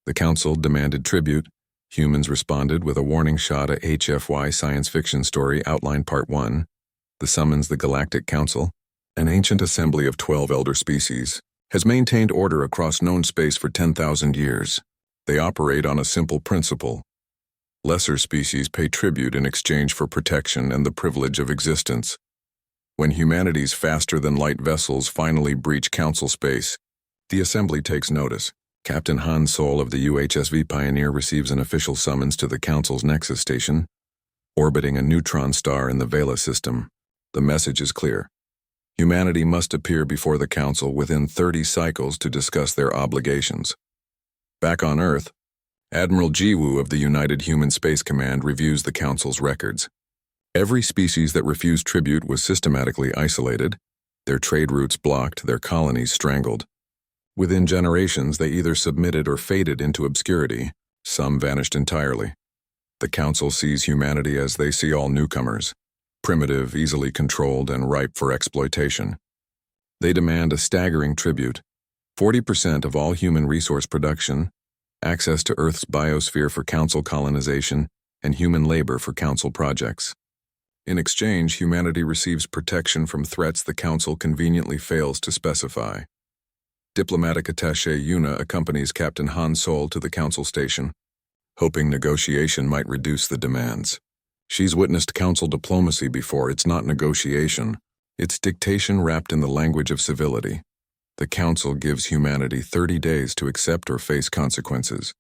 The Council demanded tribute. Humans responded with a warning shot at HFY Science Fiction Story Outline Part 1. The summons the Galactic Council, an ancient assembly of 12 elder species, has maintained order across known space for 10,000 years. They operate on a simple principle. Lesser species pay tribute in exchange for protection and the privilege of existence. When humanity's faster-than-light vessels finally breach Council space, the Assembly takes notice. Captain Han Sol of the UHSV Pioneer receives an official summons to the Council's Nexus Station, orbiting a neutron star in the Vela system. The message is clear. Humanity must appear before the Council within 30 cycles to discuss their obligations. Back on Earth, Admiral Jiwoo of the United Human Space Command reviews the Council's records. Every species that refused tribute was systematically isolated, their trade routes blocked, their colonies strangled. Within generations, they either submitted or faded into obscurity. Some vanished entirely. The Council sees humanity as they see all newcomers, primitive, easily controlled, and ripe for exploitation. They demand a staggering tribute: 40% of all human resource production, access to Earth's biosphere for Council colonization, and human labor for Council projects. In exchange, humanity receives protection from threats the Council conveniently fails to specify. Diplomatic attaché Yuna accompanies Captain Han Sol to the Council station, hoping negotiation might reduce the demands. She's witnessed Council diplomacy before. It's not negotiation. It's dictation wrapped in the language of civility. The Council gives humanity 30 days to accept or face consequences.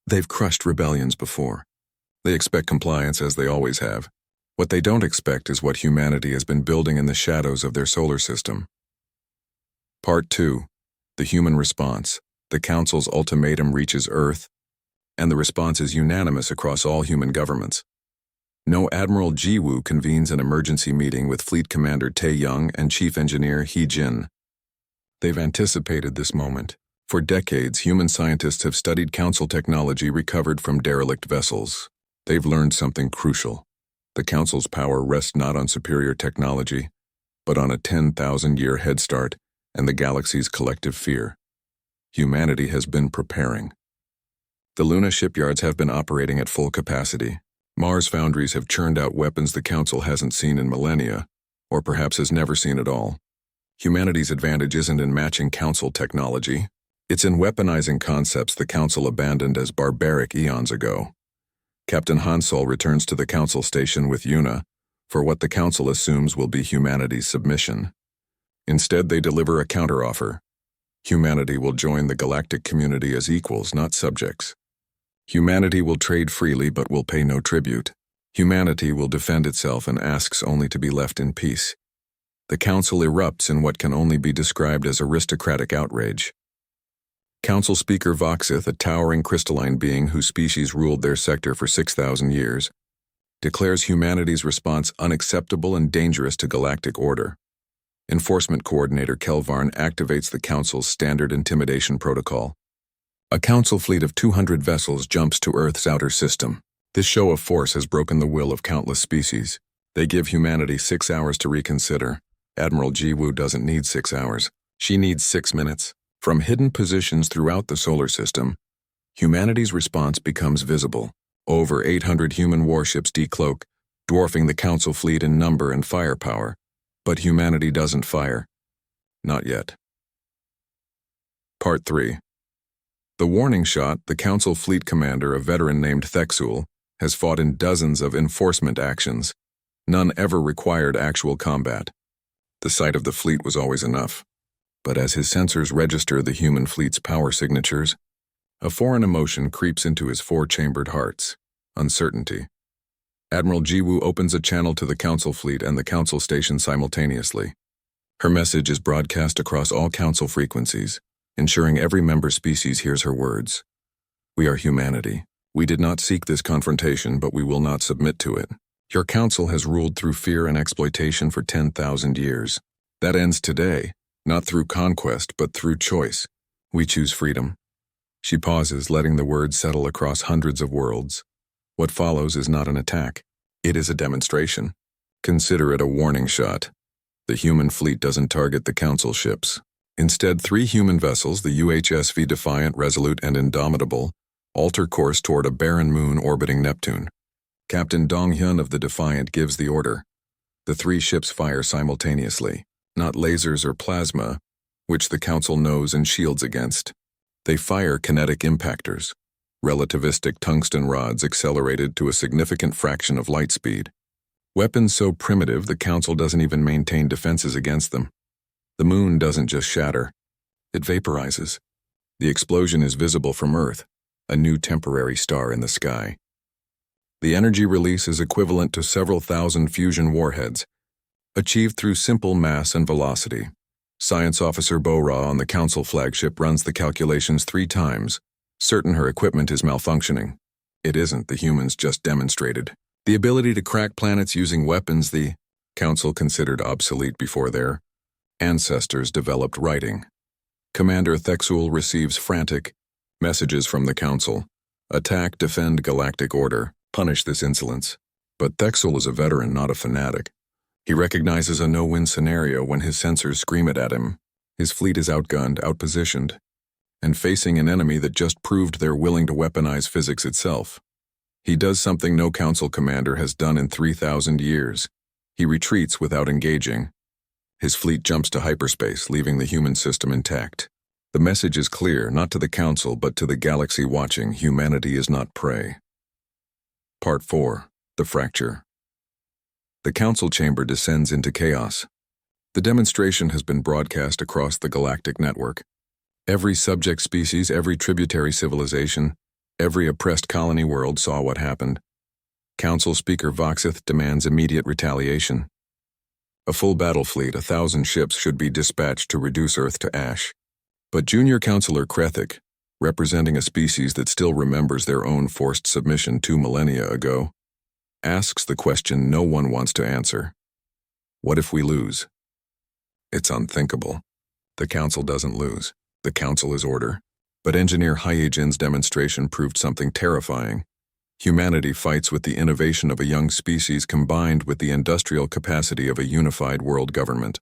They've crushed rebellions before. They expect compliance, as they always have. What they don't expect is what humanity has been building in the shadows of their solar system. Part 2. The human response. The Council's ultimatum reaches Earth, and the response is unanimous across all human governments. No Admiral Jiwoo convenes an emergency meeting with Fleet Commander Tae Young and Chief Engineer Hee Jin. They've anticipated this moment. For decades, human scientists have studied Council technology recovered from derelict vessels. They've learned something crucial. The Council's power rests not on superior technology, but on a 10,000-year head start and the galaxy's collective fear. Humanity has been preparing. The Luna shipyards have been operating at full capacity. Mars foundries have churned out weapons the Council hasn't seen in millennia, or perhaps has never seen at all. Humanity's advantage isn't in matching Council technology. It's in weaponizing concepts the Council abandoned as barbaric eons ago. Captain Han Sol returns to the Council station with Yuna for what the Council assumes will be humanity's submission. Instead, they deliver a counteroffer. Humanity will join the galactic community as equals, not subjects. Humanity will trade freely but will pay no tribute. Humanity will defend itself and asks only to be left in peace. The Council erupts in what can only be described as aristocratic outrage. Council Speaker Voxith, a towering crystalline being whose species ruled their sector for 6,000 years, declares humanity's response unacceptable and dangerous to galactic order. Enforcement Coordinator Kelvarn activates the Council's standard intimidation protocol. A Council fleet of 200 vessels jumps to Earth's outer system. This show of force has broken the will of countless species. They give humanity 6 hours to reconsider. Admiral Jiwoo doesn't need 6 hours. She needs 6 minutes. From hidden positions throughout the solar system, humanity's response becomes visible. Over 800 human warships decloak, dwarfing the Council fleet in number and firepower. But humanity doesn't fire. Not yet. Part 3. The warning shot, the Council fleet commander, a veteran named Thexul, has fought in dozens of enforcement actions. None ever required actual combat. The sight of the fleet was always enough. But as his sensors register the human fleet's power signatures, a foreign emotion creeps into his four-chambered hearts: uncertainty. Admiral Jiwoo opens a channel to the Council fleet and the Council station simultaneously. Her message is broadcast across all Council frequencies, ensuring every member species hears her words. We are humanity. We did not seek this confrontation, but we will not submit to it. Your Council has ruled through fear and exploitation for 10,000 years. That ends today, not through conquest, but through choice. We choose freedom. She pauses, letting the words settle across hundreds of worlds. What follows is not an attack. It is a demonstration. Consider it a warning shot. The human fleet doesn't target the Council ships. Instead, 3 human vessels, the UHSV Defiant, Resolute, and Indomitable, alter course toward a barren moon orbiting Neptune. Captain Dong-hyun of the Defiant gives the order. The 3 ships fire simultaneously, not lasers or plasma, which the Council knows and shields against. They fire kinetic impactors, relativistic tungsten rods accelerated to a significant fraction of light speed. Weapons so primitive the Council doesn't even maintain defenses against them. The moon doesn't just shatter, it vaporizes. The explosion is visible from Earth, a new temporary star in the sky. The energy release is equivalent to several thousand fusion warheads, achieved through simple mass and velocity. Science Officer Bo-Ra on the Council flagship runs the calculations 3 times, certain her equipment is malfunctioning. It isn't, the humans just demonstrated. The ability to crack planets using weapons the Council considered obsolete before their ancestors developed writing. Commander Thexul receives frantic messages from the Council. Attack, defend galactic order, punish this insolence. But Thexul is a veteran, not a fanatic. He recognizes a no-win scenario when his sensors scream it at him. His fleet is outgunned, outpositioned, and facing an enemy that just proved they're willing to weaponize physics itself. He does something no Council commander has done in 3,000 years. He retreats without engaging. His fleet jumps to hyperspace, leaving the human system intact. The message is clear, not to the Council, but to the galaxy watching: humanity is not prey. Part 4. The Fracture. The Council chamber descends into chaos. The demonstration has been broadcast across the galactic network. Every subject species, every tributary civilization, every oppressed colony world saw what happened. Council Speaker Voxith demands immediate retaliation. A full battle fleet, 1,000 ships, should be dispatched to reduce Earth to ash. But Junior Councilor Krethik, representing a species that still remembers their own forced submission 2 millennia ago, asks the question no one wants to answer. What if we lose? It's unthinkable. The Council doesn't lose. The Council is order. But Engineer Hyejin's demonstration proved something terrifying. Humanity fights with the innovation of a young species combined with the industrial capacity of a unified world government.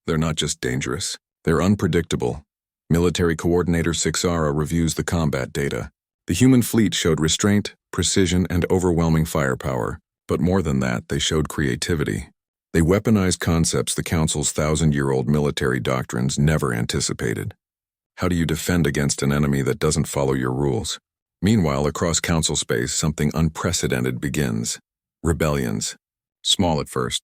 They're not just dangerous, they're unpredictable. Military Coordinator Sixara reviews the combat data. The human fleet showed restraint, precision, and overwhelming firepower, but more than that, they showed creativity. They weaponized concepts the Council's 1,000-year-old military doctrines never anticipated. How do you defend against an enemy that doesn't follow your rules? Meanwhile, across Council space, something unprecedented begins. Rebellions. Small at first.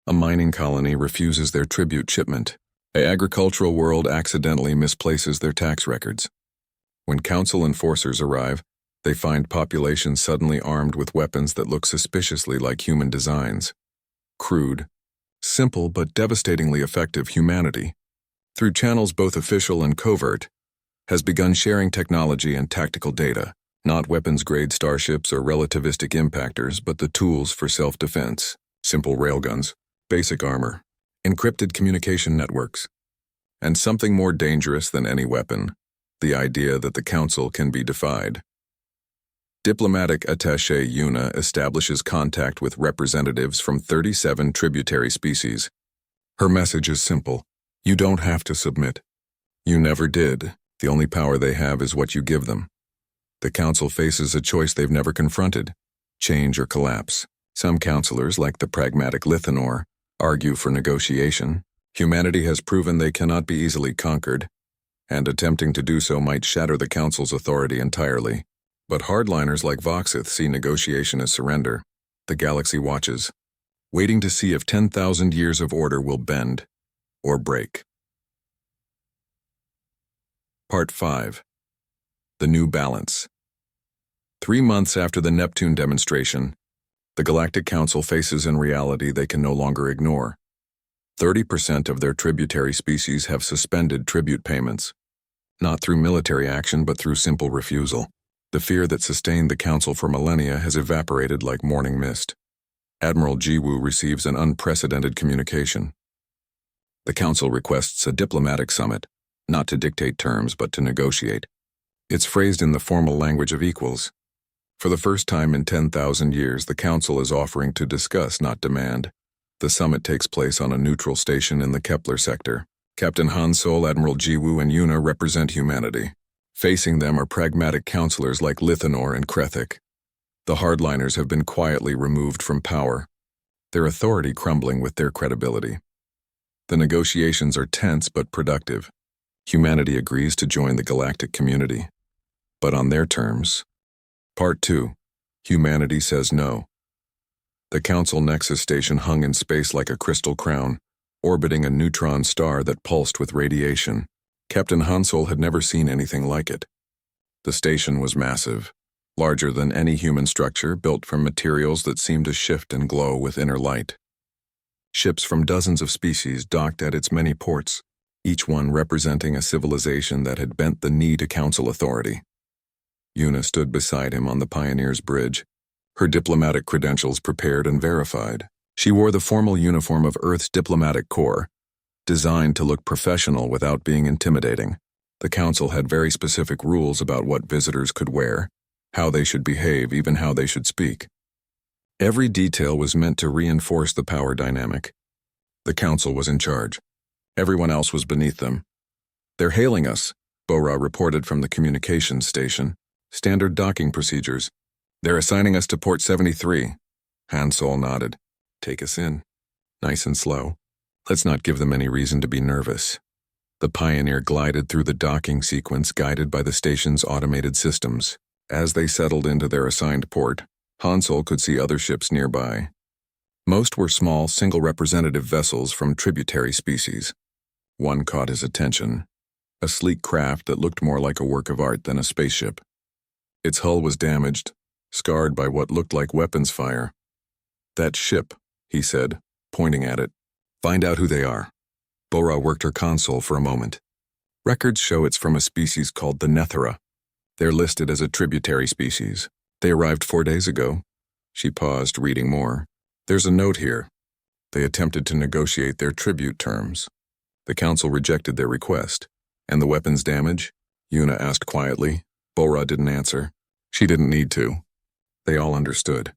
A mining colony refuses their tribute shipment. An agricultural world accidentally misplaces their tax records. When Council enforcers arrive, they find populations suddenly armed with weapons that look suspiciously like human designs. Crude, simple but devastatingly effective humanity, through channels both official and covert, has begun sharing technology and tactical data, not weapons-grade starships or relativistic impactors, but the tools for self-defense, simple railguns, basic armor, encrypted communication networks, and something more dangerous than any weapon, the idea that the Council can be defied. Diplomatic attaché Yuna establishes contact with representatives from 37 tributary species. Her message is simple: you don't have to submit. You never did. The only power they have is what you give them. The Council faces a choice they've never confronted: change or collapse. Some councilors, like the pragmatic Lithinor, argue for negotiation. Humanity has proven they cannot be easily conquered, and attempting to do so might shatter the Council's authority entirely. But hardliners like Voxith see negotiation as surrender. The galaxy watches, waiting to see if 10,000 years of order will bend or break. Part 5. The New Balance. 3 months after the Neptune demonstration, the Galactic Council faces a reality they can no longer ignore. 30% of their tributary species have suspended tribute payments, not through military action but through simple refusal. The fear that sustained the Council for millennia has evaporated like morning mist. Admiral Jiwoo receives an unprecedented communication. The Council requests a diplomatic summit, not to dictate terms but to negotiate. It's phrased in the formal language of equals. For the first time in 10,000 years, the Council is offering to discuss, not demand. The summit takes place on a neutral station in the Kepler sector. Captain Han Sol, Admiral Jiwoo, and Yuna represent humanity. Facing them are pragmatic counselors like Lithanor and Krethik. The hardliners have been quietly removed from power, their authority crumbling with their credibility. The negotiations are tense but productive. Humanity agrees to join the galactic community, but on their terms. Part 2. Humanity says no. The Council Nexus station hung in space like a crystal crown, orbiting a neutron star that pulsed with radiation. Captain Han Sol had never seen anything like it. The station was massive, larger than any human structure, built from materials that seemed to shift and glow with inner light. Ships from dozens of species docked at its many ports, each one representing a civilization that had bent the knee to council authority. Yuna stood beside him on the Pioneer's bridge, her diplomatic credentials prepared and verified. She wore the formal uniform of Earth's diplomatic corps, designed to look professional without being intimidating. The council had very specific rules about what visitors could wear, how they should behave, even how they should speak. Every detail was meant to reinforce the power dynamic. The council was in charge. Everyone else was beneath them. "They're hailing us," Bora reported from the communications station. "Standard docking procedures. They're assigning us to port 73. Han Sol nodded. "Take us in. Nice and slow. Let's not give them any reason to be nervous." The Pioneer glided through the docking sequence guided by the station's automated systems. As they settled into their assigned port, Han Sol could see other ships nearby. Most were small, single representative vessels from tributary species. One caught his attention, a sleek craft that looked more like a work of art than a spaceship. Its hull was damaged, scarred by what looked like weapons fire. "That ship," he said, pointing at it. "Find out who they are." Bora worked her console for a moment. "Records show it's from a species called the Nethera. They're listed as a tributary species. They arrived 4 days ago." She paused, reading more. "There's a note here. They attempted to negotiate their tribute terms. The council rejected their request. And the weapons damage?" Yuna asked quietly. Bora didn't answer. She didn't need to. They all understood.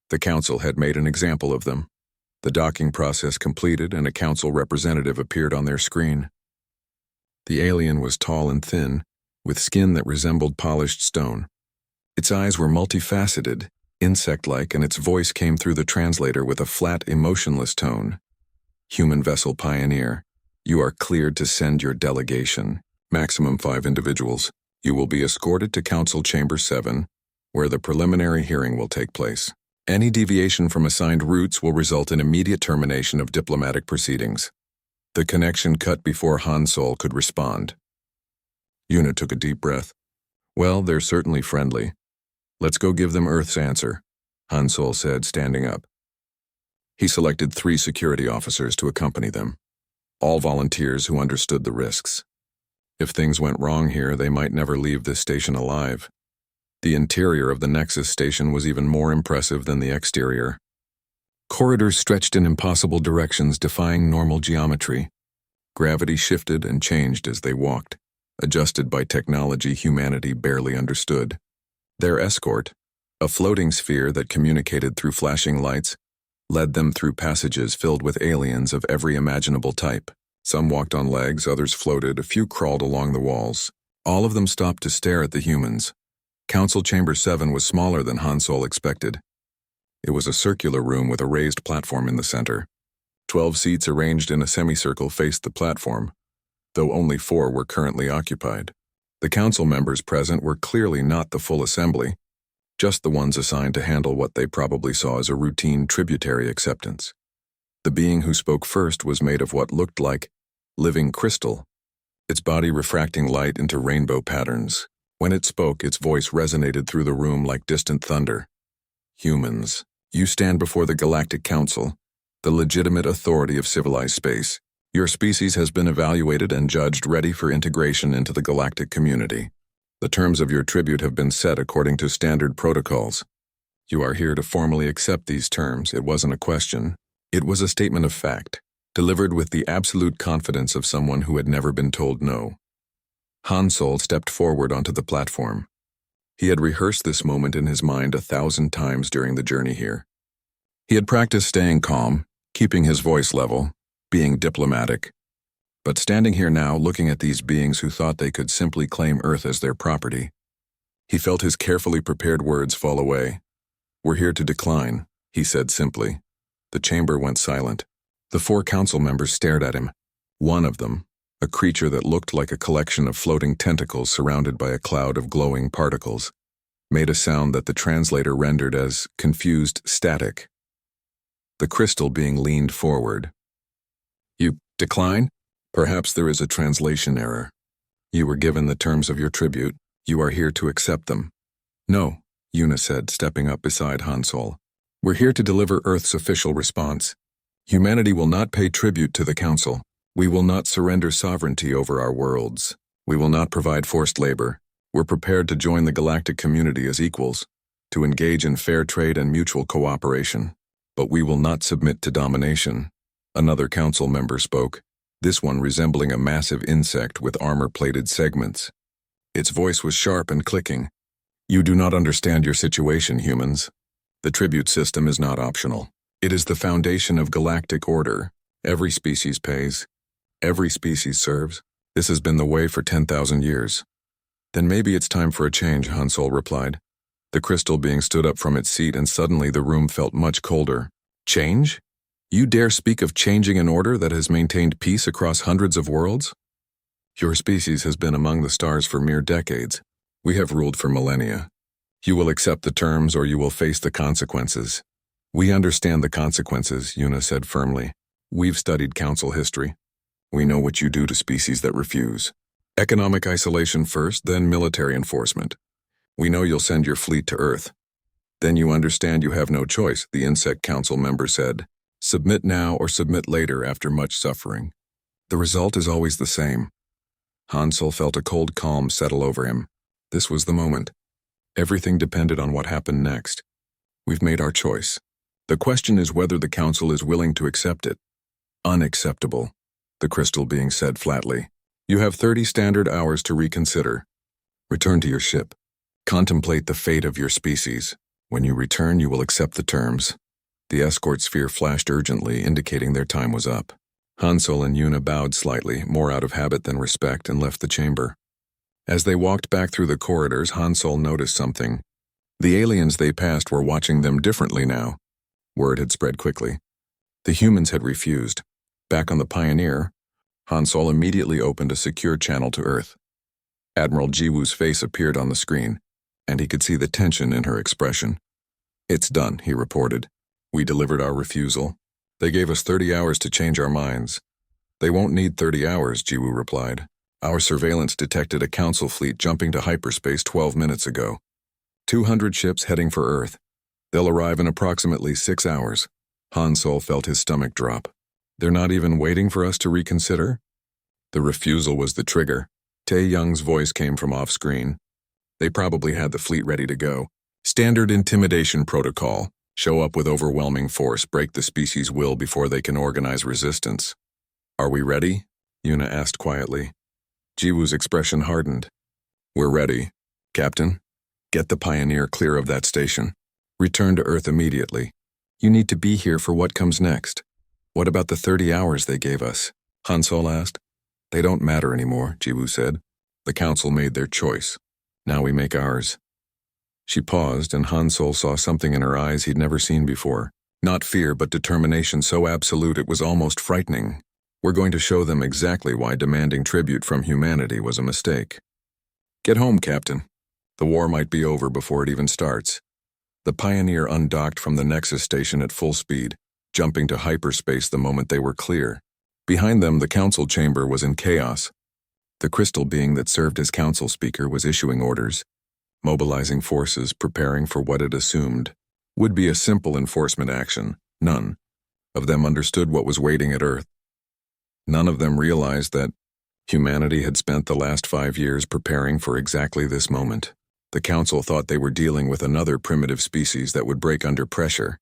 The council had made an example of them. The docking process completed and a council representative appeared on their screen. The alien was tall and thin, with skin that resembled polished stone. Its eyes were multifaceted, insect-like, and its voice came through the translator with a flat, emotionless tone. "Human vessel Pioneer, you are cleared to send your delegation. Maximum 5 individuals. You will be escorted to Council Chamber 7, where the preliminary hearing will take place. Any deviation from assigned routes will result in immediate termination of diplomatic proceedings." The connection cut before Han Sol could respond. Yuna took a deep breath. "Well, they're certainly friendly. Let's go give them Earth's answer," Han Sol said, standing up. He selected 3 security officers to accompany them, all volunteers who understood the risks. If things went wrong here, they might never leave this station alive. The interior of the Nexus station was even more impressive than the exterior. Corridors stretched in impossible directions, defying normal geometry. Gravity shifted and changed as they walked, adjusted by technology humanity barely understood. Their escort, a floating sphere that communicated through flashing lights, led them through passages filled with aliens of every imaginable type. Some walked on legs, others floated, a few crawled along the walls. All of them stopped to stare at the humans. Council Chamber 7 was smaller than Han Sol expected. It was a circular room with a raised platform in the center. 12 seats arranged in a semicircle faced the platform, though only 4 were currently occupied. The council members present were clearly not the full assembly, just the ones assigned to handle what they probably saw as a routine tributary acceptance. The being who spoke first was made of what looked like living crystal, its body refracting light into rainbow patterns. When it spoke, its voice resonated through the room like distant thunder. "Humans, you stand before the Galactic Council, the legitimate authority of civilized space. Your species has been evaluated and judged ready for integration into the galactic community. The terms of your tribute have been set according to standard protocols. You are here to formally accept these terms. It wasn't a question. It was a statement of fact, delivered with the absolute confidence of someone who had never been told no." Han Sol stepped forward onto the platform. He had rehearsed this moment in his mind 1,000 times during the journey here. He had practiced staying calm, keeping his voice level, being diplomatic. But standing here now, looking at these beings who thought they could simply claim Earth as their property, he felt his carefully prepared words fall away. "We're here to decline," he said simply. The chamber went silent. The 4 council members stared at him. One of them, a creature that looked like a collection of floating tentacles surrounded by a cloud of glowing particles, made a sound that the translator rendered as confused static. The crystal being leaned forward. "You decline? Perhaps there is a translation error. You were given the terms of your tribute. You are here to accept them." "No," Yuna said, stepping up beside Han Sol. "We're here to deliver Earth's official response. Humanity will not pay tribute to the Council. We will not surrender sovereignty over our worlds. We will not provide forced labor. We're prepared to join the galactic community as equals, to engage in fair trade and mutual cooperation. But we will not submit to domination." Another council member spoke, this one resembling a massive insect with armor-plated segments. Its voice was sharp and clicking. "You do not understand your situation, humans. The tribute system is not optional. It is the foundation of galactic order. Every species pays. Every species serves. This has been the way for 10,000 years. "Then maybe it's time for a change," Han Sol replied. The crystal being stood up from its seat and suddenly the room felt much colder. "Change? You dare speak of changing an order that has maintained peace across hundreds of worlds? Your species has been among the stars for mere decades. We have ruled for millennia. You will accept the terms or you will face the consequences." "We understand the consequences," Yuna said firmly. "We've studied council history. We know what you do to species that refuse. Economic isolation first, then military enforcement. We know you'll send your fleet to Earth. Then you understand you have no choice," the Insect Council member said. "Submit now or submit later after much suffering. The result is always the same." Han Sol felt a cold calm settle over him. This was the moment. Everything depended on what happened next. "We've made our choice. The question is whether the Council is willing to accept it." "Unacceptable," the crystal being said flatly. "You have 30 standard hours to reconsider. Return to your ship. Contemplate the fate of your species. When you return, you will accept the terms." The escort sphere flashed urgently, indicating their time was up. Han Sol and Yuna bowed slightly, more out of habit than respect, and left the chamber. As they walked back through the corridors, Han Sol noticed something. The aliens they passed were watching them differently now. Word had spread quickly. The humans had refused. Back on the Pioneer, Han Sol immediately opened a secure channel to Earth. Admiral Jiwoo's face appeared on the screen, and he could see the tension in her expression. "It's done," he reported. "We delivered our refusal. They gave us 30 hours to change our minds." "They won't need 30 hours, Jiwoo replied. "Our surveillance detected a council fleet jumping to hyperspace 12 minutes ago. 200 ships heading for Earth. They'll arrive in approximately 6 hours. Han Sol felt his stomach drop. "They're not even waiting for us to reconsider?" The refusal was the trigger. Tae Young's voice came from off-screen. "They probably had the fleet ready to go. Standard intimidation protocol. Show up with overwhelming force, break the species' will before they can organize resistance." "Are we ready?" Yuna asked quietly. Jiwoo's expression hardened. "We're ready. Captain, get the Pioneer clear of that station. Return to Earth immediately. You need to be here for what comes next." "What about the 30 hours they gave us?" Han Sol asked. "They don't matter anymore," Jiwoo said. "The Council made their choice. Now we make ours." She paused, and Han Sol saw something in her eyes he'd never seen before. Not fear, but determination so absolute it was almost frightening. "We're going to show them exactly why demanding tribute from humanity was a mistake. Get home, Captain. The war might be over before it even starts." The Pioneer undocked from the Nexus station at full speed, jumping to hyperspace the moment they were clear. Behind them, the council chamber was in chaos. The crystal being that served as council speaker was issuing orders, mobilizing forces, preparing for what it assumed would be a simple enforcement action. None of them understood what was waiting at Earth. None of them realized that humanity had spent the last 5 years preparing for exactly this moment. The Council thought they were dealing with another primitive species that would break under pressure.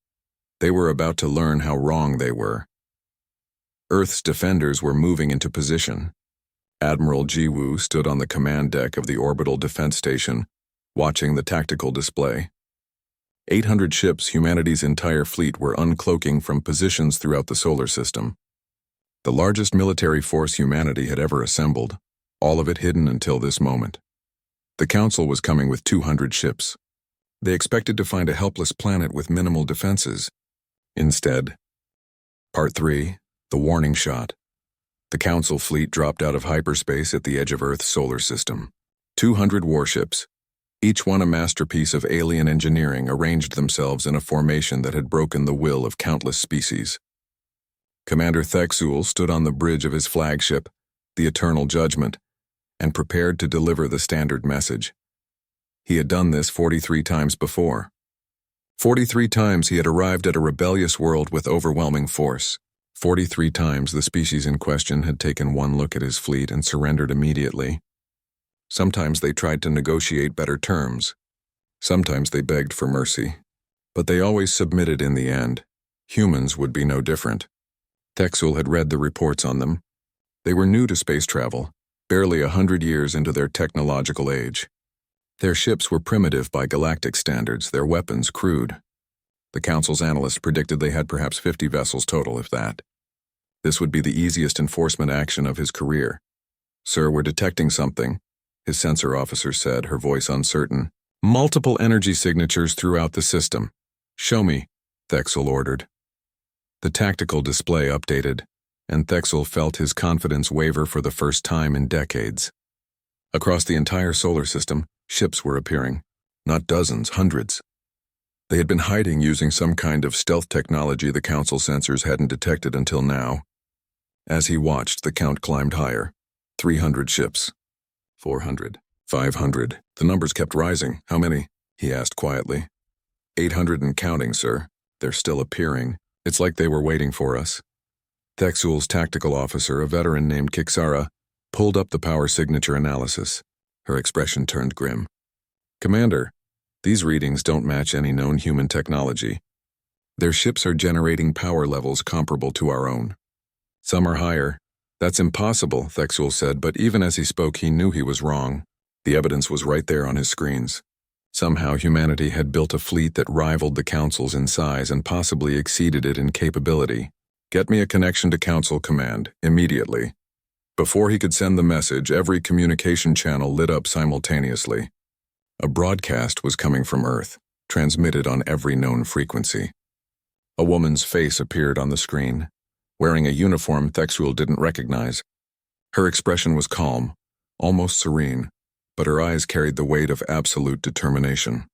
They were about to learn how wrong they were. Earth's defenders were moving into position. Admiral Jiwoo stood on the command deck of the orbital defense station, watching the tactical display. 800 ships, humanity's entire fleet, were uncloaking from positions throughout the solar system. The largest military force humanity had ever assembled, all of it hidden until this moment. The Council was coming with 200 ships. They expected to find a helpless planet with minimal defenses. Instead, Part 3, the warning shot. The Council fleet dropped out of hyperspace at the edge of Earth's solar system. 200 warships, each one a masterpiece of alien engineering, arranged themselves in a formation that had broken the will of countless species. Commander Thexul stood on the bridge of his flagship, the Eternal Judgment, and prepared to deliver the standard message. He had done this 43 times before. 43 times he had arrived at a rebellious world with overwhelming force. 43 times the species in question had taken one look at his fleet and surrendered immediately. Sometimes they tried to negotiate better terms. Sometimes they begged for mercy. But they always submitted in the end. Humans would be no different. Thexul had read the reports on them. They were new to space travel, barely 100 years into their technological age. Their ships were primitive by galactic standards, their weapons crude. The Council's analysts predicted they had perhaps 50 vessels total, if that. This would be the easiest enforcement action of his career. "Sir, we're detecting something," his sensor officer said, her voice uncertain. "Multiple energy signatures throughout the system." "Show me," Thexul ordered. The tactical display updated, and Thexul felt his confidence waver for the first time in decades. Across the entire solar system, ships were appearing. Not dozens, hundreds. They had been hiding using some kind of stealth technology the Council sensors hadn't detected until now. As he watched, the count climbed higher. 300 ships. 400. 500. The numbers kept rising. "How many?" he asked quietly. 800 and counting, sir. They're still appearing. It's like they were waiting for us." Thexul's tactical officer, a veteran named Kixara, pulled up the power signature analysis. Her expression turned grim. "Commander, these readings don't match any known human technology. Their ships are generating power levels comparable to our own. Some are higher." "That's impossible," Thexul said, but even as he spoke, he knew he was wrong. The evidence was right there on his screens. Somehow humanity had built a fleet that rivaled the Council's in size and possibly exceeded it in capability. "Get me a connection to Council Command, immediately." Before he could send the message, every communication channel lit up simultaneously. A broadcast was coming from Earth, transmitted on every known frequency. A woman's face appeared on the screen, wearing a uniform Thexul didn't recognize. Her expression was calm, almost serene, but her eyes carried the weight of absolute determination.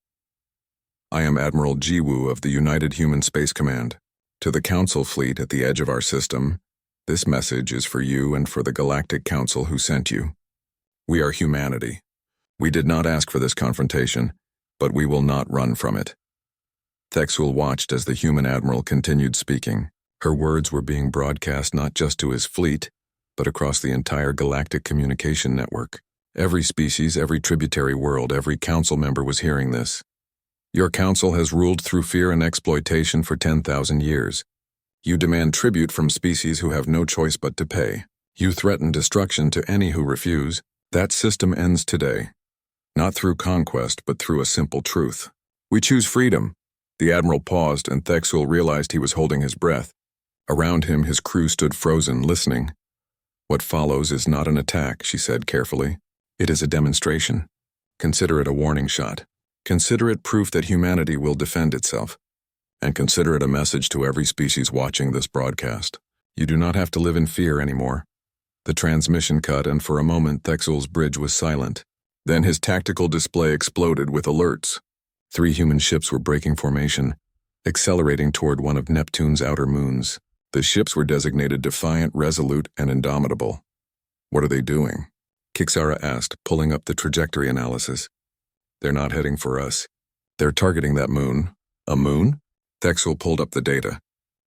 "I am Admiral Jiwoo of the United Human Space Command. To the Council fleet at the edge of our system, this message is for you and for the Galactic Council who sent you. We are humanity. We did not ask for this confrontation, but we will not run from it." Thexul watched as the human admiral continued speaking. Her words were being broadcast not just to his fleet, but across the entire galactic communication network. Every species, every tributary world, every council member was hearing this. "Your council has ruled through fear and exploitation for 10,000 years. You demand tribute from species who have no choice but to pay. You threaten destruction to any who refuse. That system ends today. Not through conquest, but through a simple truth. We choose freedom." The admiral paused, and Thexul realized he was holding his breath. Around him, his crew stood frozen, listening. "What follows is not an attack," she said carefully. "It is a demonstration. Consider it a warning shot. Consider it proof that humanity will defend itself. And consider it a message to every species watching this broadcast. You do not have to live in fear anymore." The transmission cut, and for a moment Thexul's bridge was silent. Then his tactical display exploded with alerts. 3 human ships were breaking formation, accelerating toward one of Neptune's outer moons. The ships were designated Defiant, Resolute, and Indomitable. "What are they doing?" Kixara asked, pulling up the trajectory analysis. "They're not heading for us. They're targeting that moon." "A moon?" Thexul pulled up the data.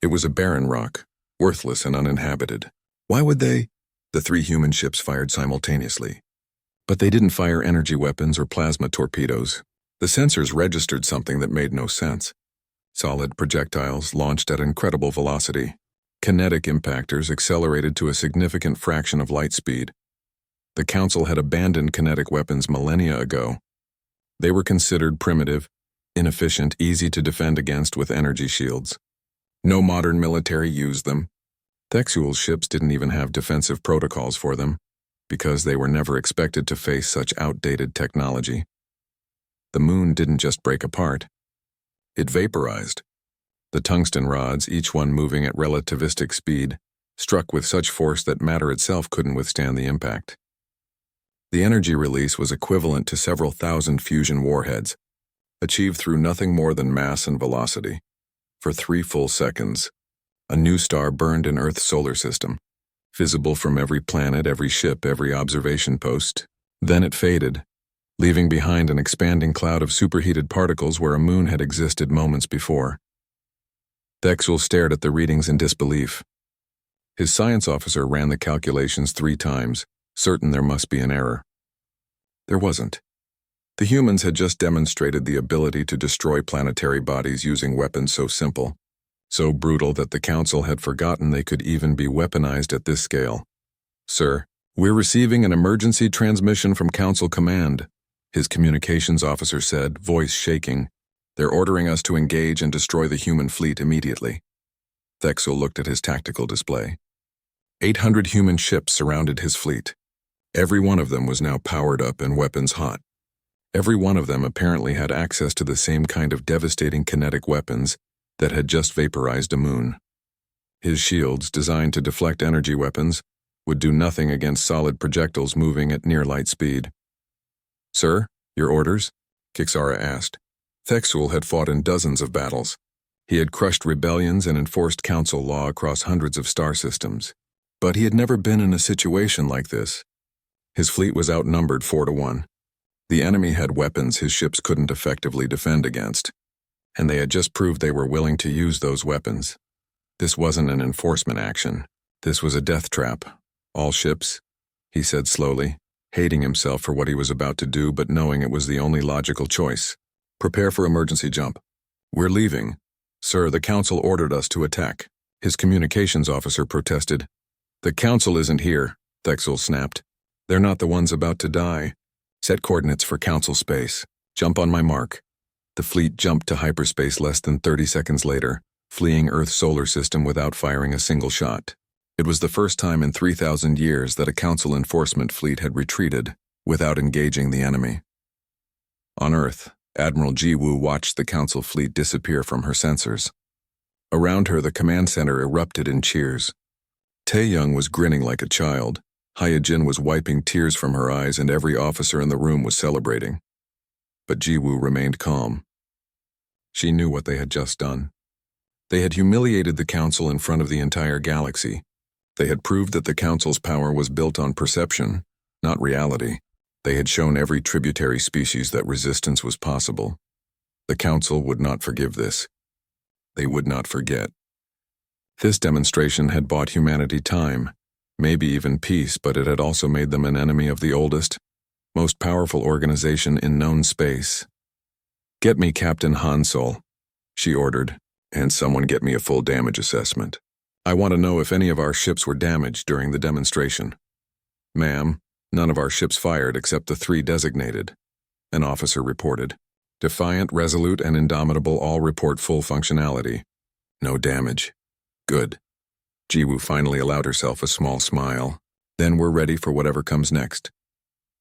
It was a barren rock, worthless and uninhabited. "Why would they?" The 3 human ships fired simultaneously. But they didn't fire energy weapons or plasma torpedoes. The sensors registered something that made no sense. Solid projectiles launched at incredible velocity. Kinetic impactors accelerated to a significant fraction of light speed. The Council had abandoned kinetic weapons millennia ago. They were considered primitive, inefficient, easy to defend against with energy shields. No modern military used them. Thexuel's ships didn't even have defensive protocols for them, because they were never expected to face such outdated technology. The moon didn't just break apart. It vaporized. The tungsten rods, each one moving at relativistic speed, struck with such force that matter itself couldn't withstand the impact. The energy release was equivalent to several thousand fusion warheads, achieved through nothing more than mass and velocity. For 3 full seconds, a new star burned in Earth's solar system, visible from every planet, every ship, every observation post. Then it faded, leaving behind an expanding cloud of superheated particles where a moon had existed moments before. Thexuel stared at the readings in disbelief. His science officer ran the calculations 3 times, certain there must be an error. There wasn't. The humans had just demonstrated the ability to destroy planetary bodies using weapons so simple, so brutal that the Council had forgotten they could even be weaponized at this scale. "Sir, we're receiving an emergency transmission from Council Command," his communications officer said, voice shaking. "They're ordering us to engage and destroy the human fleet immediately." Thexuel looked at his tactical display. 800 human ships surrounded his fleet. Every one of them was now powered up and weapons hot. Every one of them apparently had access to the same kind of devastating kinetic weapons that had just vaporized a moon. His shields, designed to deflect energy weapons, would do nothing against solid projectiles moving at near light speed. "Sir, your orders?" Kixara asked. Thexuel had fought in dozens of battles. He had crushed rebellions and enforced council law across hundreds of star systems. But he had never been in a situation like this. His fleet was outnumbered 4 to 1. The enemy had weapons his ships couldn't effectively defend against, and they had just proved they were willing to use those weapons. This wasn't an enforcement action. This was a death trap. "All ships," he said slowly, hating himself for what he was about to do but knowing it was the only logical choice. "Prepare for emergency jump. We're leaving." "Sir, the Council ordered us to attack." His communications officer protested. "The Council isn't here," Thexuel snapped. "They're not the ones about to die. Set coordinates for Council space. Jump on my mark." The fleet jumped to hyperspace less than 30 seconds later, fleeing Earth's solar system without firing a single shot. It was the first time in 3,000 years that a Council enforcement fleet had retreated without engaging the enemy. On Earth, Admiral Jiwoo watched the Council fleet disappear from her sensors. Around her, the command center erupted in cheers. Taeyong was grinning like a child. Hyojin was wiping tears from her eyes, and every officer in the room was celebrating. But Jiwoo remained calm. She knew what they had just done. They had humiliated the Council in front of the entire galaxy. They had proved that the Council's power was built on perception, not reality. They had shown every tributary species that resistance was possible. The Council would not forgive this. They would not forget. This demonstration had bought humanity time, maybe even peace, but it had also made them an enemy of the oldest, most powerful organization in known space. "Get me Captain Hansol," she ordered, "and someone get me a full damage assessment. I want to know if any of our ships were damaged during the demonstration." "Ma'am, none of our ships fired except the 3 designated," an officer reported. "Defiant, Resolute, and Indomitable all report full functionality. No damage. Good." Jiwoo finally allowed herself a small smile. "Then we're ready for whatever comes next."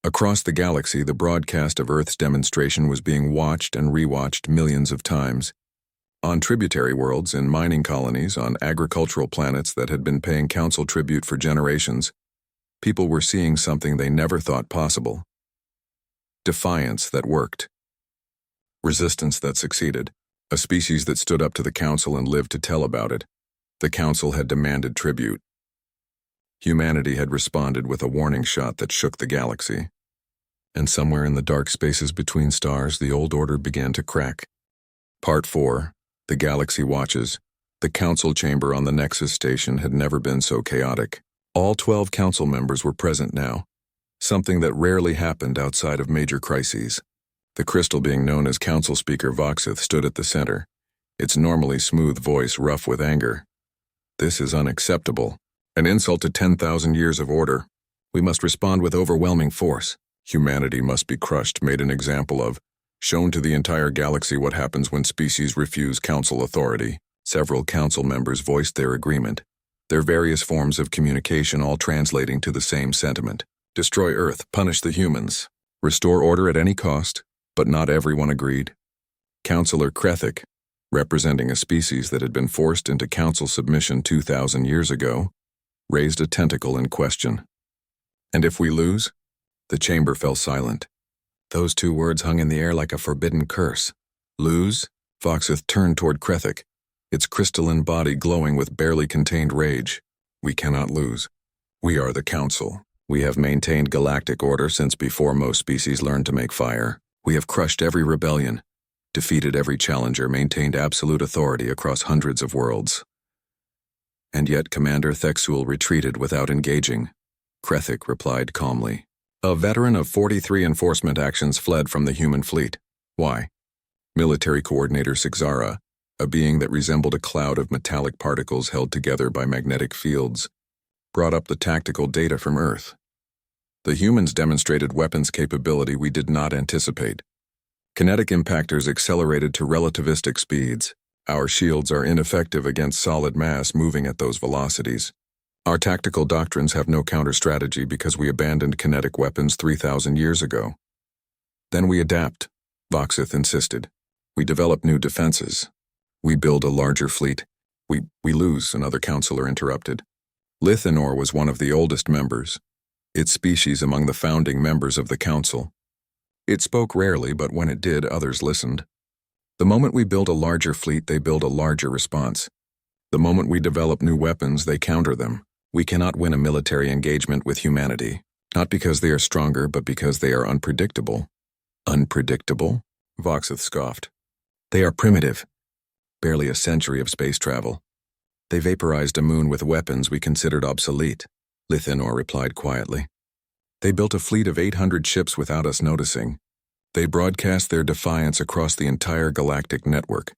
Across the galaxy, the broadcast of Earth's demonstration was being watched and rewatched millions of times. On tributary worlds, in mining colonies, on agricultural planets that had been paying Council tribute for generations, people were seeing something they never thought possible. Defiance that worked. Resistance that succeeded. A species that stood up to the Council and lived to tell about it. The Council had demanded tribute. Humanity had responded with a warning shot that shook the galaxy. And somewhere in the dark spaces between stars, the old order began to crack. Part 4. The Galaxy Watches. The Council chamber on the Nexus station had never been so chaotic. All 12 Council members were present now, something that rarely happened outside of major crises. The crystal being known as Council Speaker Voxith stood at the center, its normally smooth voice rough with anger. "This is unacceptable. An insult to 10,000 years of order. We must respond with overwhelming force. Humanity must be crushed, made an example of, shown to the entire galaxy what happens when species refuse Council authority." Several Council members voiced their agreement. Their various forms of communication all translating to the same sentiment. Destroy Earth, punish the humans. Restore order at any cost, but not everyone agreed. Councillor Krethik, representing a species that had been forced into council submission 2,000 years ago, raised a tentacle in question. And if we lose? The chamber fell silent. Those two words hung in the air like a forbidden curse. Lose? Voxith turned toward Krethik, its crystalline body glowing with barely contained rage. We cannot lose. We are the Council. We have maintained galactic order since before most species learned to make fire. We have crushed every rebellion, defeated every challenger, maintained absolute authority across hundreds of worlds. And yet Commander Thexul retreated without engaging. Krethik replied calmly. A veteran of 43 enforcement actions fled from the human fleet. Why? Military Coordinator Sixara, a being that resembled a cloud of metallic particles held together by magnetic fields, brought up the tactical data from Earth. The humans demonstrated weapons capability we did not anticipate. Kinetic impactors accelerated to relativistic speeds. Our shields are ineffective against solid mass moving at those velocities. Our tactical doctrines have no counter-strategy because we abandoned kinetic weapons 3,000 years ago. Then we adapt, Voxith insisted. We develop new defenses. We build a larger fleet. We lose, another counselor interrupted. Lithinor was one of the oldest members, its species among the founding members of the council. It spoke rarely, but when it did, others listened. The moment we build a larger fleet, they build a larger response. The moment we develop new weapons, they counter them. We cannot win a military engagement with humanity, not because they are stronger, but because they are unpredictable. Unpredictable? Voxith scoffed. They are primitive. Barely a century of space travel. They vaporized a moon with weapons we considered obsolete, Lithinor replied quietly. They built a fleet of 800 ships without us noticing. They broadcast their defiance across the entire galactic network.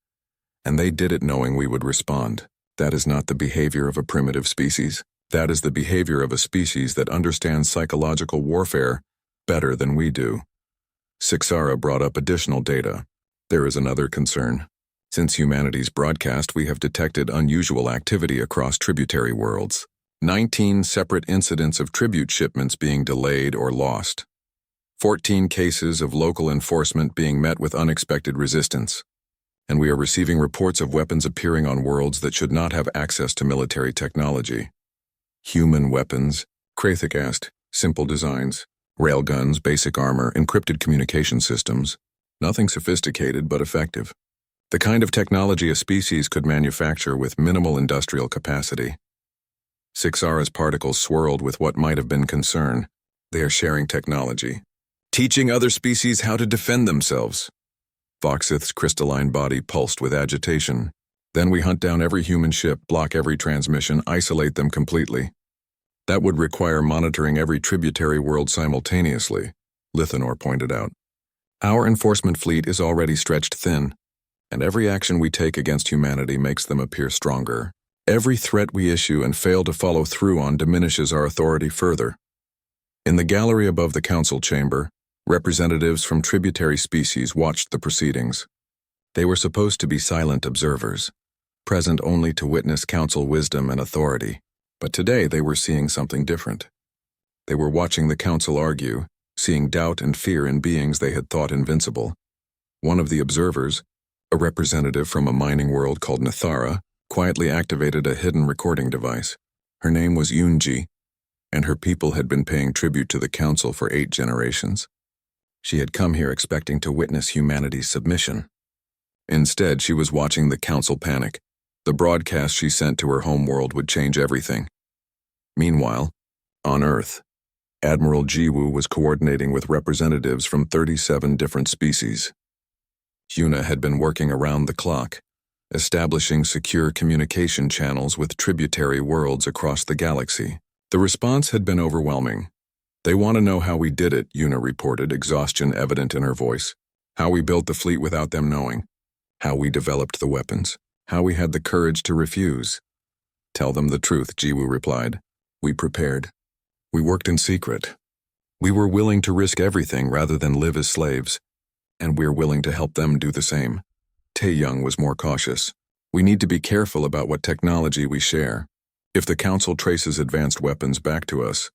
And they did it knowing we would respond. That is not the behavior of a primitive species. That is the behavior of a species that understands psychological warfare better than we do. Sixara brought up additional data. There is another concern. Since humanity's broadcast, we have detected unusual activity across tributary worlds. 19 separate incidents of tribute shipments being delayed or lost. 14 cases of local enforcement being met with unexpected resistance. And we are receiving reports of weapons appearing on worlds that should not have access to military technology. Human weapons? Krethik asked. Simple designs. Railguns, basic armor, encrypted communication systems. Nothing sophisticated but effective. The kind of technology a species could manufacture with minimal industrial capacity. Sixara's particles swirled with what might have been concern. They are sharing technology. Teaching other species how to defend themselves. Voxith's crystalline body pulsed with agitation. Then we hunt down every human ship, block every transmission, isolate them completely. That would require monitoring every tributary world simultaneously, Lithinor pointed out. Our enforcement fleet is already stretched thin, and every action we take against humanity makes them appear stronger. Every threat we issue and fail to follow through on diminishes our authority further. In the gallery above the council chamber, representatives from tributary species watched the proceedings. They were supposed to be silent observers, present only to witness council wisdom and authority. But today they were seeing something different. They were watching the council argue, seeing doubt and fear in beings they had thought invincible. One of the observers, a representative from a mining world called Nathara, quietly activated a hidden recording device. Her name was Yunji, and her people had been paying tribute to the council for 8 generations. She had come here expecting to witness humanity's submission. Instead, she was watching the council panic. The broadcast she sent to her homeworld would change everything. Meanwhile, on Earth, Admiral Jiwoo was coordinating with representatives from 37 different species. Yuna had been working around the clock, establishing secure communication channels with tributary worlds across the galaxy. The response had been overwhelming. They want to know how we did it, Yuna reported, exhaustion evident in her voice. How we built the fleet without them knowing. How we developed the weapons. How we had the courage to refuse. Tell them the truth, Jiwoo replied. We prepared. We worked in secret. We were willing to risk everything rather than live as slaves. And we're willing to help them do the same. Taeyong was more cautious. We need to be careful about what technology we share. If the Council traces advanced weapons back to us,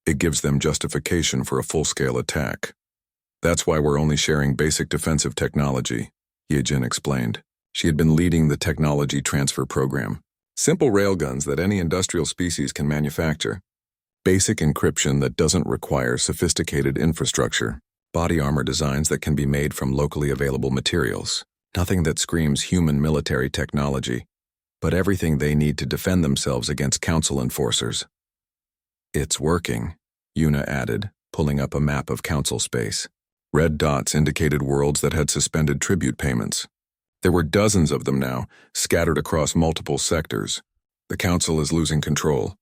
it gives them justification for a full-scale attack. That's why we're only sharing basic defensive technology, Yejin explained. She had been leading the technology transfer program. Simple railguns that any industrial species can manufacture. Basic encryption that doesn't require sophisticated infrastructure. Body armor designs that can be made from locally available materials. Nothing that screams human military technology, but everything they need to defend themselves against Council enforcers. It's working, Yuna added, pulling up a map of Council space. Red dots indicated worlds that had suspended tribute payments. There were dozens of them now, scattered across multiple sectors. The Council is losing control.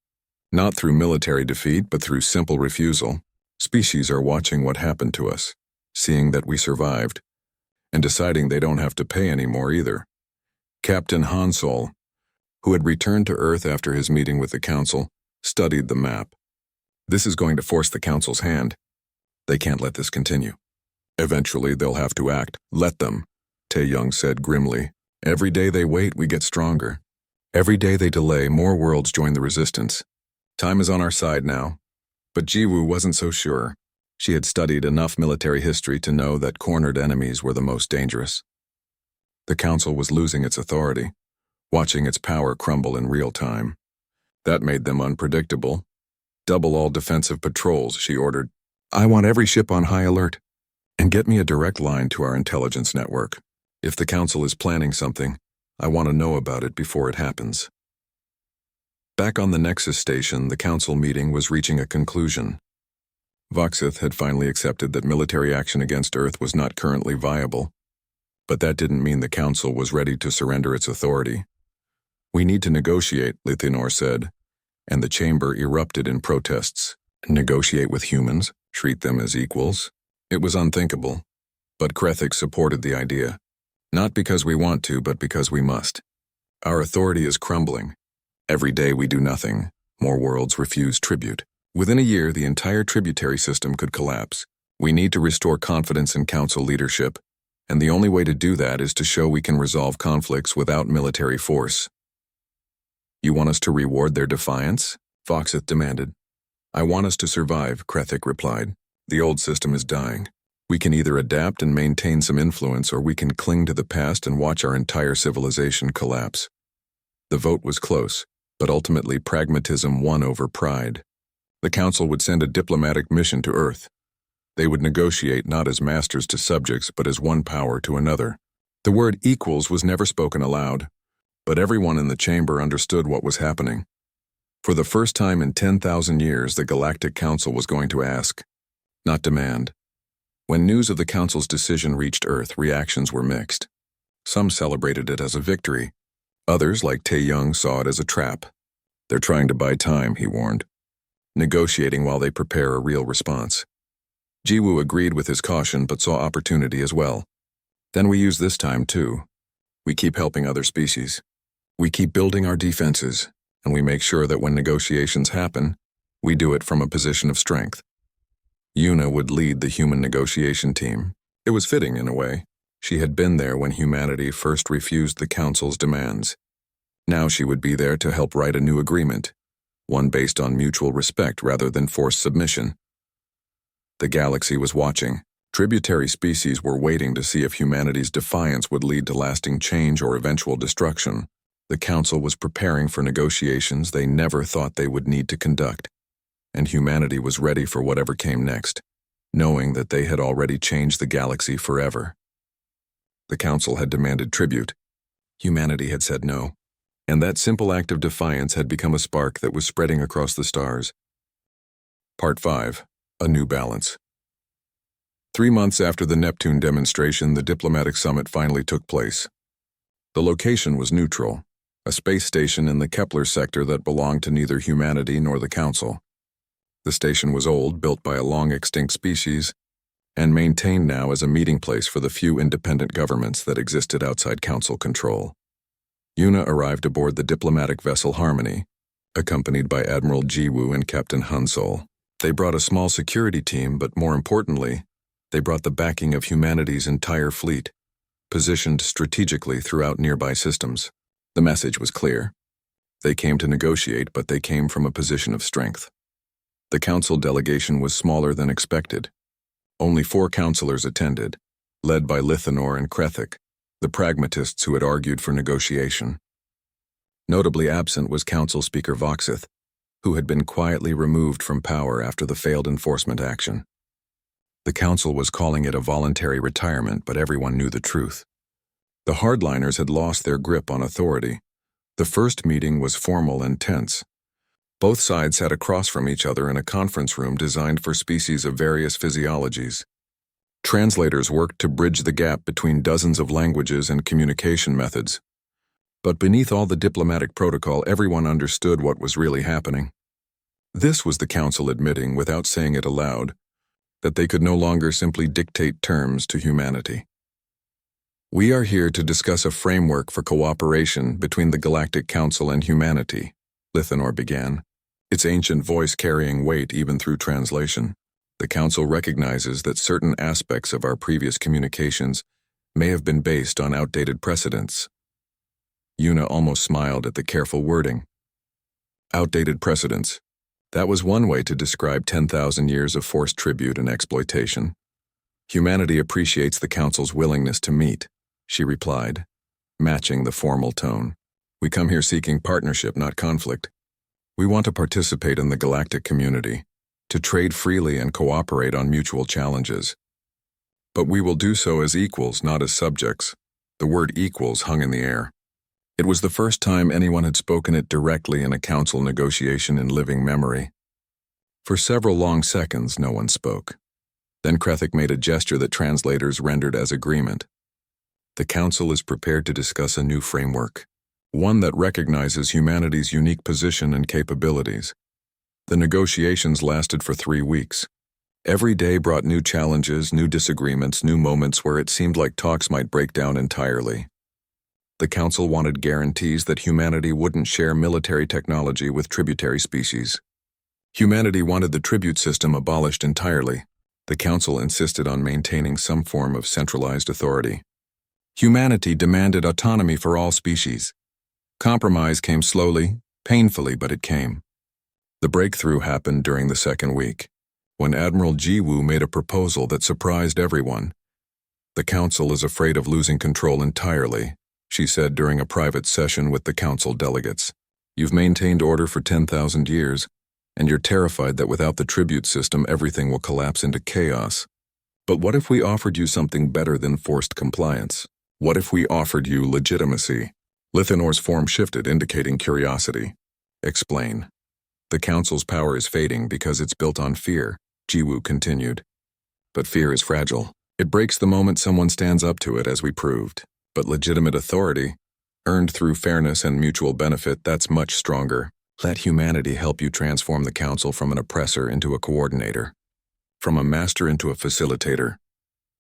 Not through military defeat, but through simple refusal. Species are watching what happened to us, seeing that we survived, and deciding they don't have to pay anymore either. Captain Hansol, who had returned to Earth after his meeting with the Council, studied the map. This is going to force the Council's hand. They can't let this continue. Eventually, they'll have to act. Let them, Tae-young said grimly. Every day they wait, we get stronger. Every day they delay, more worlds join the resistance. Time is on our side now. But Jiwoo wasn't so sure. She had studied enough military history to know that cornered enemies were the most dangerous. The Council was losing its authority, watching its power crumble in real time. That made them unpredictable. Double all defensive patrols, she ordered. I want every ship on high alert. And get me a direct line to our intelligence network. If the Council is planning something, I want to know about it before it happens. Back on the Nexus station, the Council meeting was reaching a conclusion. Voxith had finally accepted that military action against Earth was not currently viable. But that didn't mean the Council was ready to surrender its authority. We need to negotiate, Lithinor said, and the chamber erupted in protests. Negotiate with humans? Treat them as equals? It was unthinkable, but Krethik supported the idea. Not because we want to, but because we must. Our authority is crumbling. Every day we do nothing. More worlds refuse tribute. Within a year, the entire tributary system could collapse. We need to restore confidence in Council leadership, and the only way to do that is to show we can resolve conflicts without military force. You want us to reward their defiance? Voxith demanded. I want us to survive, Krethik replied. The old system is dying. We can either adapt and maintain some influence, or we can cling to the past and watch our entire civilization collapse. The vote was close, but ultimately pragmatism won over pride. The Council would send a diplomatic mission to Earth. They would negotiate not as masters to subjects, but as one power to another. The word equals was never spoken aloud, but everyone in the chamber understood what was happening. For the first time in 10,000 years, the Galactic Council was going to ask, not demand. When news of the Council's decision reached Earth, reactions were mixed. Some celebrated it as a victory. Others, like Tae-young, saw it as a trap. They're trying to buy time, he warned, negotiating while they prepare a real response. Jiwoo agreed with his caution but saw opportunity as well. Then we use this time too. We keep helping other species. We keep building our defenses, and we make sure that when negotiations happen, we do it from a position of strength. Yuna would lead the human negotiation team. It was fitting in a way. She had been there when humanity first refused the Council's demands. Now she would be there to help write a new agreement, one based on mutual respect rather than forced submission. The galaxy was watching. Tributary species were waiting to see if humanity's defiance would lead to lasting change or eventual destruction. The Council was preparing for negotiations they never thought they would need to conduct. And humanity was ready for whatever came next, knowing that they had already changed the galaxy forever. The Council had demanded tribute. Humanity had said no, and that simple act of defiance had become a spark that was spreading across the stars. Part 5. A New Balance. 3 months after the Neptune demonstration, the diplomatic summit finally took place. The location was neutral, a space station in the Kepler sector that belonged to neither humanity nor the Council. The station was old, built by a long-extinct species, and maintained now as a meeting place for the few independent governments that existed outside Council control. Yuna arrived aboard the diplomatic vessel Harmony, accompanied by Admiral Jiwoo and Captain Hansol. They brought a small security team, but more importantly, they brought the backing of humanity's entire fleet, positioned strategically throughout nearby systems. The message was clear. They came to negotiate, but they came from a position of strength. The council delegation was smaller than expected. Only 4 counselors attended, led by Lithanor and Krethik, the pragmatists who had argued for negotiation. Notably absent was Council Speaker Voxith, who had been quietly removed from power after the failed enforcement action. The council was calling it a voluntary retirement, but everyone knew the truth. The hardliners had lost their grip on authority. The first meeting was formal and tense. Both sides sat across from each other in a conference room designed for species of various physiologies. Translators worked to bridge the gap between dozens of languages and communication methods. But beneath all the diplomatic protocol, everyone understood what was really happening. This was the council admitting, without saying it aloud, that they could no longer simply dictate terms to humanity. "We are here to discuss a framework for cooperation between the Galactic Council and humanity," Lithanor began, its ancient voice carrying weight even through translation. "The Council recognizes that certain aspects of our previous communications may have been based on outdated precedents." Yuna almost smiled at the careful wording. Outdated precedents. That was one way to describe 10,000 years of forced tribute and exploitation. "Humanity appreciates the Council's willingness to meet," she replied, matching the formal tone. "We come here seeking partnership, not conflict. We want to participate in the galactic community, to trade freely and cooperate on mutual challenges. But we will do so as equals, not as subjects." The word equals hung in the air. It was the first time anyone had spoken it directly in a council negotiation in living memory. For several long seconds, no one spoke. Then Krethik made a gesture that translators rendered as agreement. "The council is prepared to discuss a new framework, one that recognizes humanity's unique position and capabilities." The negotiations lasted for 3 weeks. Every day brought new challenges, new disagreements, new moments where it seemed like talks might break down entirely. The council wanted guarantees that humanity wouldn't share military technology with tributary species. Humanity wanted the tribute system abolished entirely. The council insisted on maintaining some form of centralized authority. Humanity demanded autonomy for all species. Compromise came slowly, painfully, but it came. The breakthrough happened during the second week, when Admiral Jiwoo made a proposal that surprised everyone. "The council is afraid of losing control entirely," she said during a private session with the council delegates. "You've maintained order for 10,000 years, and you're terrified that without the tribute system everything will collapse into chaos. But what if we offered you something better than forced compliance? What if we offered you legitimacy?" Lithanor's form shifted, indicating curiosity. "Explain." "The council's power is fading because it's built on fear," Jiwoo continued. "But fear is fragile. It breaks the moment someone stands up to it, as we proved. But legitimate authority, earned through fairness and mutual benefit, that's much stronger. Let humanity help you transform the council from an oppressor into a coordinator, from a master into a facilitator."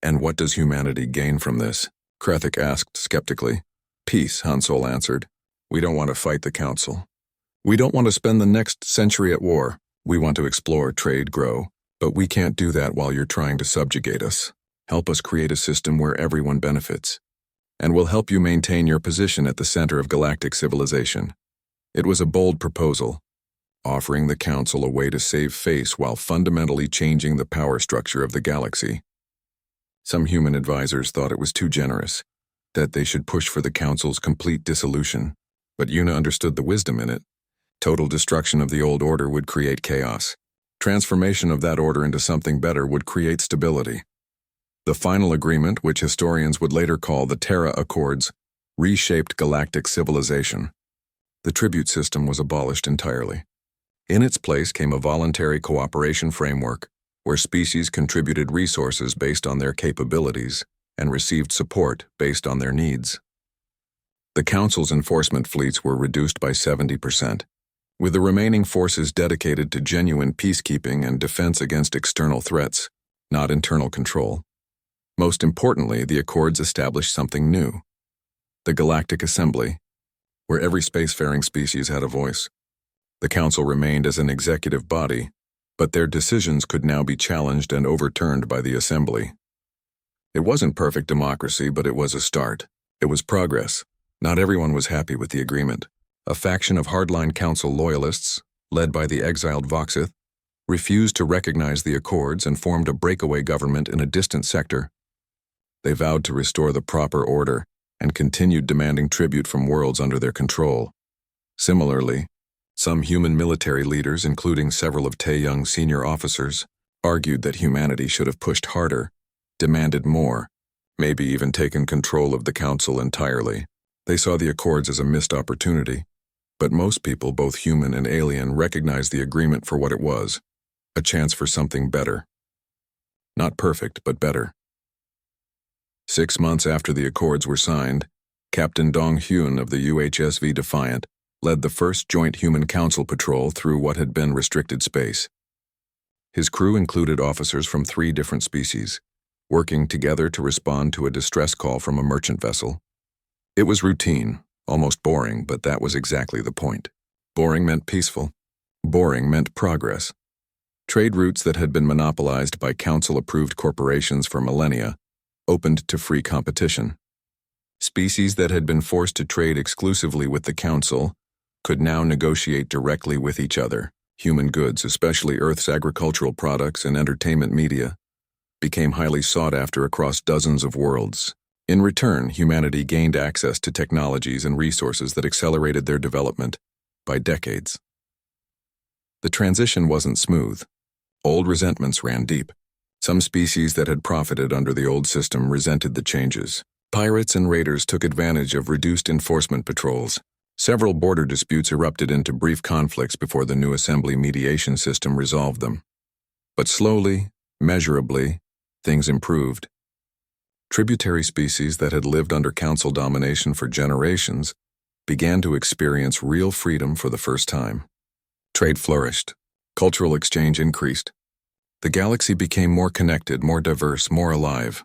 "And what does humanity gain from this?" Krethik asked skeptically. "Peace," Hansol answered. "We don't want to fight the council. We don't want to spend the next century at war. We want to explore, trade, grow. But we can't do that while you're trying to subjugate us. Help us create a system where everyone benefits. And we'll help you maintain your position at the center of galactic civilization." It was a bold proposal, offering the council a way to save face while fundamentally changing the power structure of the galaxy. Some human advisors thought it was too generous, that they should push for the council's complete dissolution. But Yuna understood the wisdom in it. Total destruction of the old order would create chaos. Transformation of that order into something better would create stability. The final agreement, which historians would later call the Terra Accords, reshaped galactic civilization. The tribute system was abolished entirely. In its place came a voluntary cooperation framework, where species contributed resources based on their capabilities and received support based on their needs. The Council's enforcement fleets were reduced by 70%, with the remaining forces dedicated to genuine peacekeeping and defense against external threats, not internal control. Most importantly, the Accords established something new: the Galactic Assembly, where every spacefaring species had a voice. The Council remained as an executive body, but their decisions could now be challenged and overturned by the Assembly. It wasn't perfect democracy, but it was a start. It was progress. Not everyone was happy with the agreement. A faction of hardline council loyalists, led by the exiled Voxith, refused to recognize the Accords and formed a breakaway government in a distant sector. They vowed to restore the proper order and continued demanding tribute from worlds under their control. Similarly, some human military leaders, including several of Taeyong's senior officers, argued that humanity should have pushed harder, demanded more, maybe even taken control of the council entirely. They saw the Accords as a missed opportunity, but most people, both human and alien, recognized the agreement for what it was, a chance for something better. Not perfect, but better. 6 months after the Accords were signed, Captain Dong Hyun of the UHSV Defiant led the first joint human council patrol through what had been restricted space. His crew included officers from 3 different species, working together to respond to a distress call from a merchant vessel. It was routine, almost boring, but that was exactly the point. Boring meant peaceful. Boring meant progress. Trade routes that had been monopolized by council-approved corporations for millennia opened to free competition. Species that had been forced to trade exclusively with the council could now negotiate directly with each other. Human goods, especially Earth's agricultural products and entertainment media, became highly sought after across dozens of worlds. In return, humanity gained access to technologies and resources that accelerated their development by decades. The transition wasn't smooth. Old resentments ran deep. Some species that had profited under the old system resented the changes. Pirates and raiders took advantage of reduced enforcement patrols. Several border disputes erupted into brief conflicts before the new assembly mediation system resolved them. But slowly, measurably, things improved. Tributary species that had lived under council domination for generations began to experience real freedom for the first time. Trade flourished. Cultural exchange increased. The galaxy became more connected, more diverse, more alive.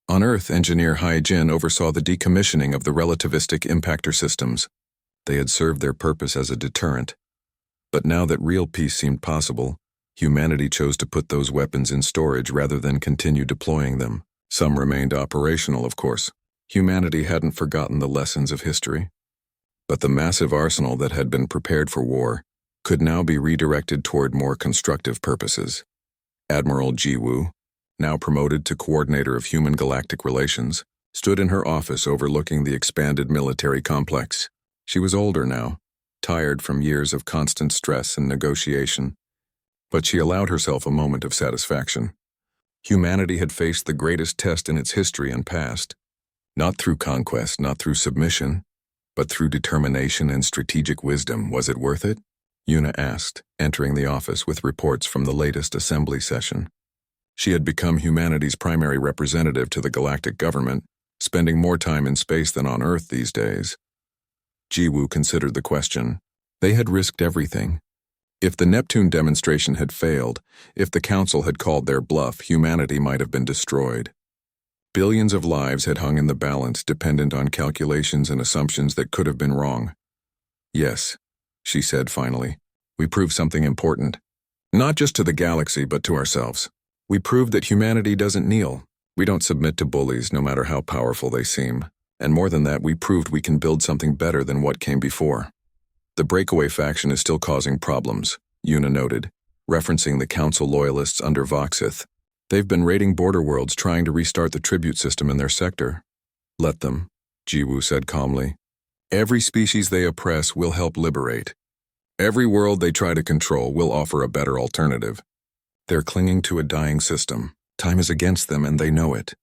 On Earth, engineer Hai Jin oversaw the decommissioning of the relativistic impactor systems. They had served their purpose as a deterrent. But now that real peace seemed possible, humanity chose to put those weapons in storage rather than continue deploying them. Some remained operational, of course. Humanity hadn't forgotten the lessons of history. But the massive arsenal that had been prepared for war could now be redirected toward more constructive purposes. Admiral Ji-woo, now promoted to Coordinator of Human Galactic Relations, stood in her office overlooking the expanded military complex. She was older now, tired from years of constant stress and negotiation, but she allowed herself a moment of satisfaction. Humanity had faced the greatest test in its history and past, not through conquest, not through submission, but through determination and strategic wisdom. Was it worth it? Yuna asked, entering the office with reports from the latest assembly session. She had become humanity's primary representative to the galactic government, spending more time in space than on Earth these days. Ji-woo considered the question. They had risked everything. If the Neptune demonstration had failed, if the Council had called their bluff, humanity might have been destroyed. Billions of lives had hung in the balance, dependent on calculations and assumptions that could have been wrong. Yes, she said finally, we proved something important. Not just to the galaxy, but to ourselves. We proved that humanity doesn't kneel. We don't submit to bullies, no matter how powerful they seem. And more than that, we proved we can build something better than what came before. The breakaway faction is still causing problems, Yuna noted, referencing the Council loyalists under Voxith. They've been raiding border worlds trying to restart the tribute system in their sector. Let them, Ji-woo said calmly. Every species they oppress will help liberate. Every world they try to control will offer a better alternative. They're clinging to a dying system. Time is against them and they know it.